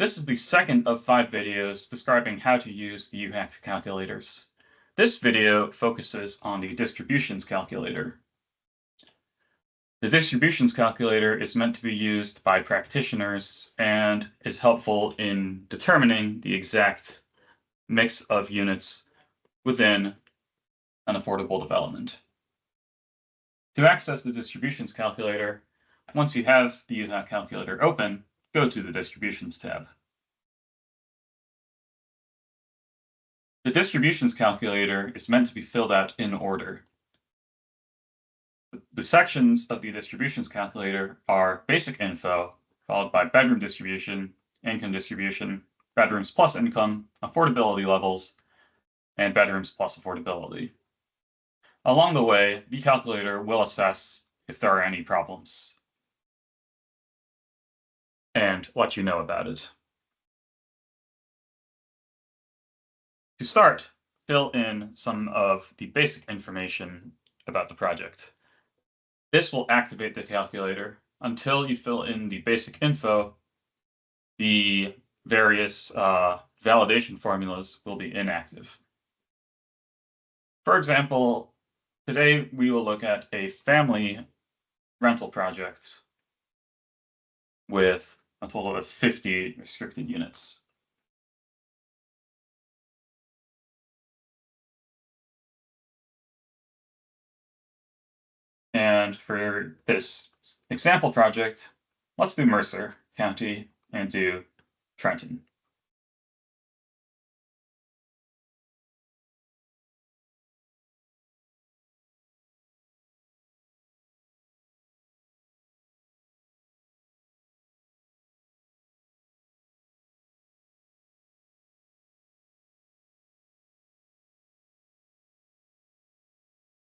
This is the second of 5 videos describing how to use the UHAC calculators. This video focuses on the distributions calculator. The distributions calculator is meant to be used by practitioners and is helpful in determining the exact mix of units within an affordable development. To access the distributions calculator, once you have the UHAC calculator open, go to the Distributions tab. The distributions calculator is meant to be filled out in order. The sections of the distributions calculator are basic info, followed by bedroom distribution, income distribution, bedrooms plus income, affordability levels, and bedrooms plus affordability. Along the way, the calculator will assess if there are any problems and let you know about it. To start, fill in some of the basic information about the project. This will activate the calculator. Until you fill in the basic info, the various validation formulas will be inactive. For example, today we will look at a family rental project with a total of 50 restricted units. And for this example project, let's do Mercer County and do Trenton.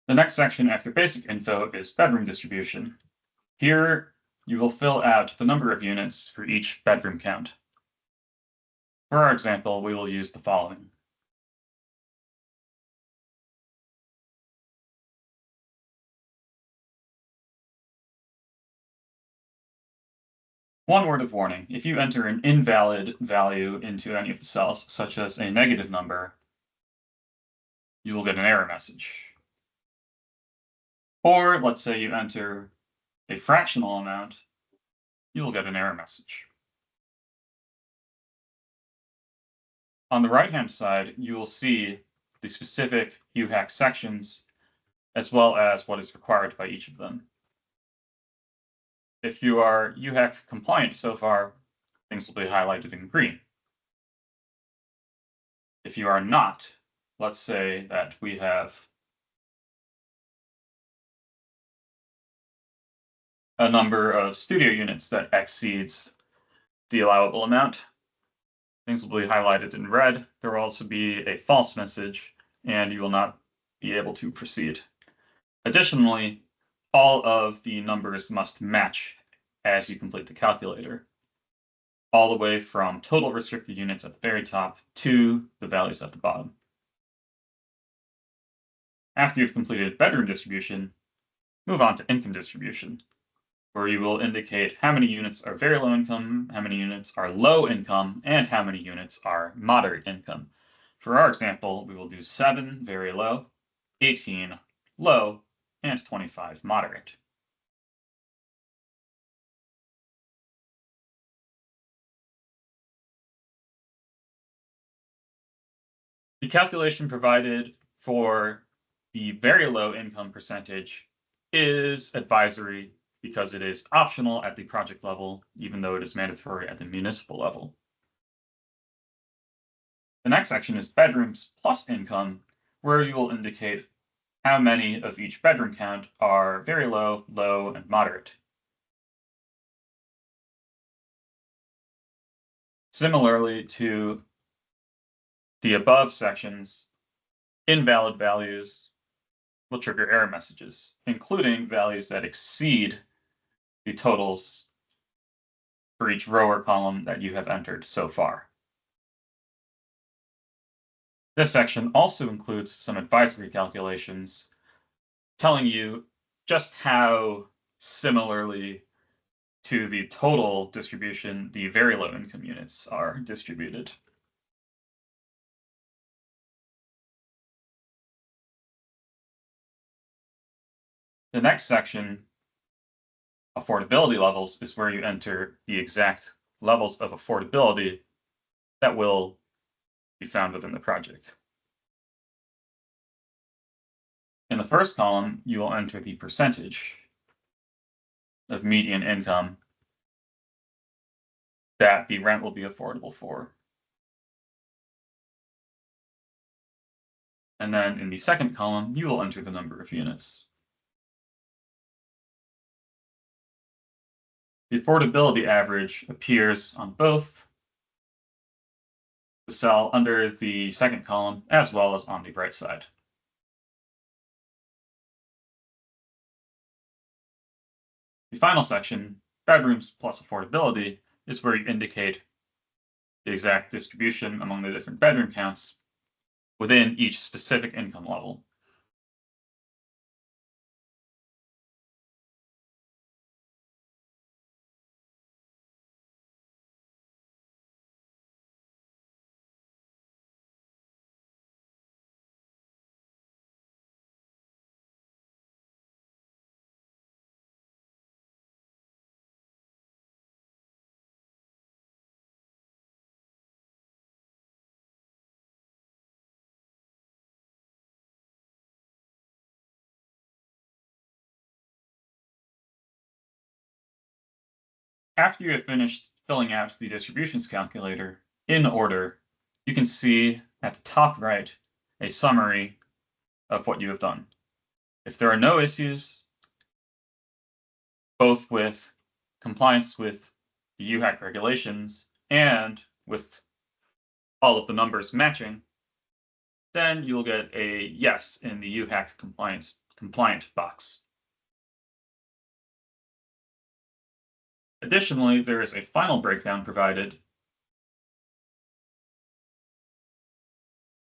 The next section after basic info is bedroom distribution. Here, you will fill out the number of units for each bedroom count. For our example, we will use the following. One word of warning: if you enter an invalid value into any of the cells, such as a negative number, you will get an error message. Or let's say you enter a fractional amount, you will get an error message. On the right-hand side, you will see the specific UHAC sections, as well as what is required by each of them. If you are UHAC compliant so far, things will be highlighted in green. If you are not, let's say that we have a number of studio units that exceeds the allowable amount, things will be highlighted in red. There will also be a false message, and you will not be able to proceed. Additionally, all of the numbers must match as you complete the calculator, all the way from total restricted units at the very top to the values at the bottom. After you've completed bedroom distribution, move on to income distribution, where you will indicate how many units are very low income, how many units are low income, and how many units are moderate income. For our example, we will do 7 very low, 18 low, and 25 moderate. The calculation provided for the very low income percentage is advisory because it is optional at the project level, even though it is mandatory at the municipal level. The next section is bedrooms plus income, where you will indicate how many of each bedroom count are very low, low, and moderate. Similarly to the above sections, invalid values will trigger error messages, including values that exceed the totals for each row or column that you have entered so far. This section also includes some advisory calculations telling you just how similarly to the total distribution the very low income units are distributed. The next section, affordability levels, is where you enter the exact levels of affordability that will be found within the project. In the first column, you will enter the percentage of median income that the rent will be affordable for. And then in the second column, you will enter the number of units. The affordability average appears on both the cell under the second column as well as on the right side. The final section, bedrooms plus affordability, is where you indicate the exact distribution among the different bedroom counts within each specific income level. After you have finished filling out the distributions calculator in order, you can see at the top right a summary of what you have done. If there are no issues, both with compliance with the UHAC regulations and with all of the numbers matching, then you'll get a yes in the UHAC compliant box. Additionally, there is a final breakdown provided,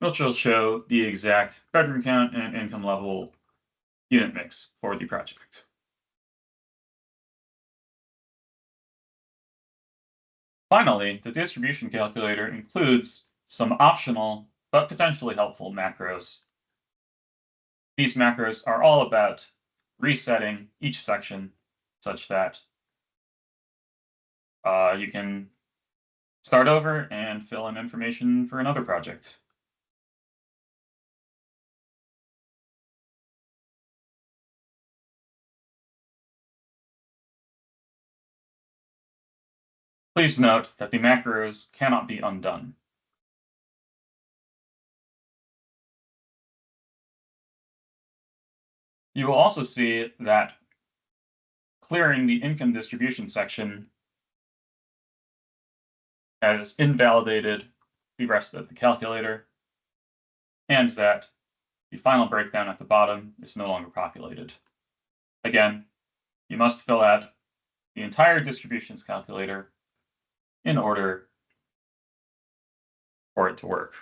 which will show the exact bedroom count and income level unit mix for the project. Finally, the distribution calculator includes some optional but potentially helpful macros. These macros are all about resetting each section such that you can start over and fill in information for another project. Please note that the macros cannot be undone. You will also see that clearing the income distribution section has invalidated the rest of the calculator, and that the final breakdown at the bottom is no longer populated. Again, you must fill out the entire distributions calculator in order for it to work.